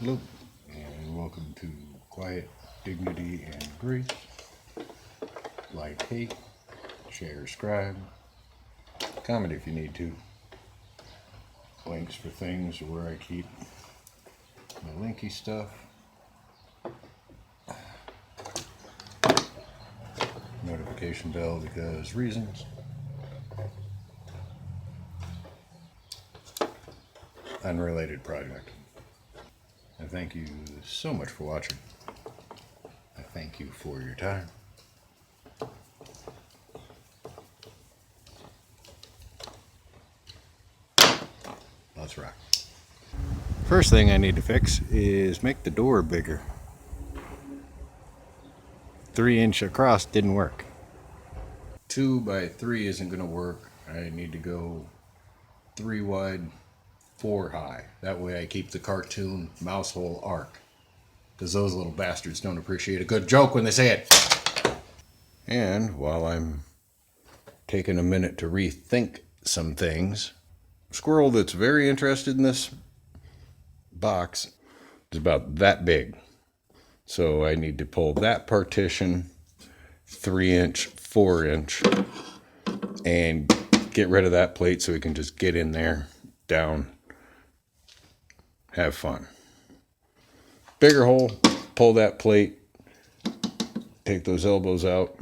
Hello, and welcome to Quiet, Dignity, and Grace. Like, hate, share, scribe, comment if you need to. Links for things are where I keep my linky stuff. Notification bell because reasons. Unrelated project. I thank you so much for watching. I thank you for your time. Let's rock. First thing I need to fix is make the door bigger. 3-inch across didn't work. 2 by 3 isn't going to work. I need to go 3 wide, 4 high. That way I keep the cartoon mouse hole arc. Because those little bastards don't appreciate a good joke when they say it. And while I'm taking a minute to rethink some things, a squirrel that's very interested in this box is about that big. So I need to pull that partition 3-inch, 4-inch, and get rid of that plate so we can just get in there, down, have fun. Bigger hole, pull that plate, take those elbows out,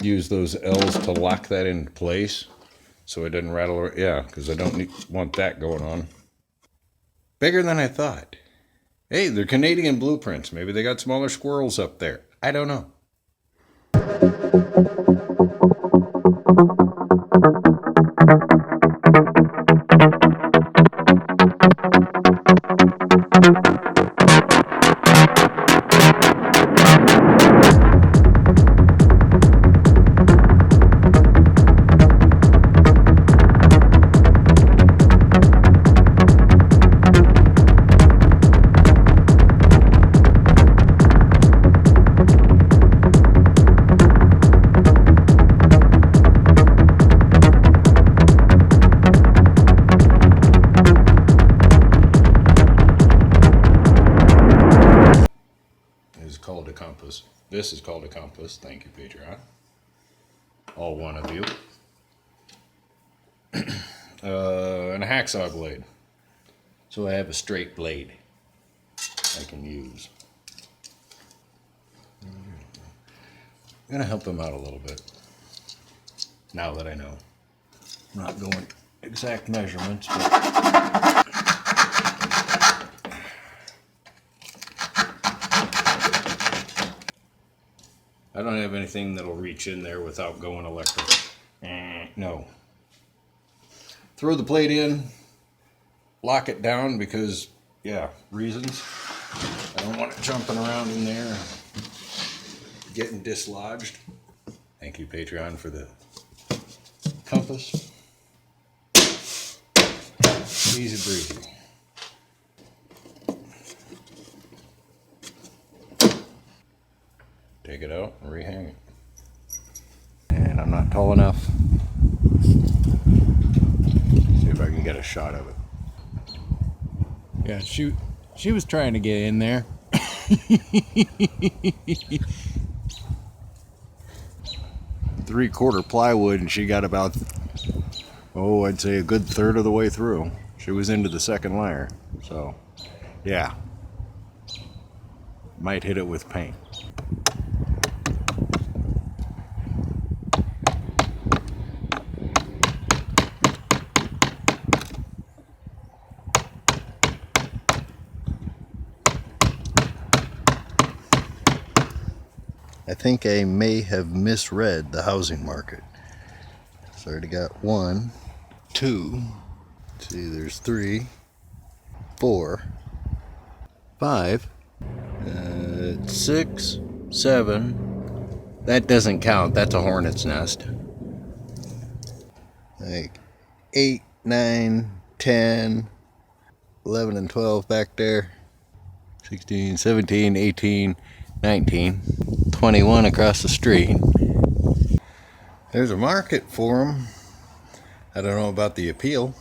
use those L's to lock that into place so it doesn't rattle around. Yeah, because I don't want that going on. Bigger than I thought. Hey, they're Canadian blueprints. Maybe they got smaller squirrels up there. I don't know. Called a compass. This is called a compass. Thank you, Patreon. All one of you. And a hacksaw blade. So I have a straight blade I can use. I'm going to help him out a little bit. Now that I know. I'm not going exact measurements, but I don't have anything that'll reach in there without going electric. No. Throw the plate in, lock it down because, yeah, reasons. I don't want it jumping around in there, getting dislodged. Thank you, Patreon, for the compass. Easy breezy. Take it out and rehang it. And I'm not tall enough. See if I can get a shot of it. Yeah, she was trying to get in there. 3/4 plywood, and she got about, I'd say a good third of the way through. She was into the second layer. So, yeah. Might hit it with paint. I think I may have misread the housing market. So I already got 1, 2, let's see, there's 3, 4, 5, 6, 7. That doesn't count, that's a hornet's nest. Like 8, 9, 10, 11 and 12 back there. 16, 17, 18, 19, 21 across the street. There's a market for them. I don't know about the appeal.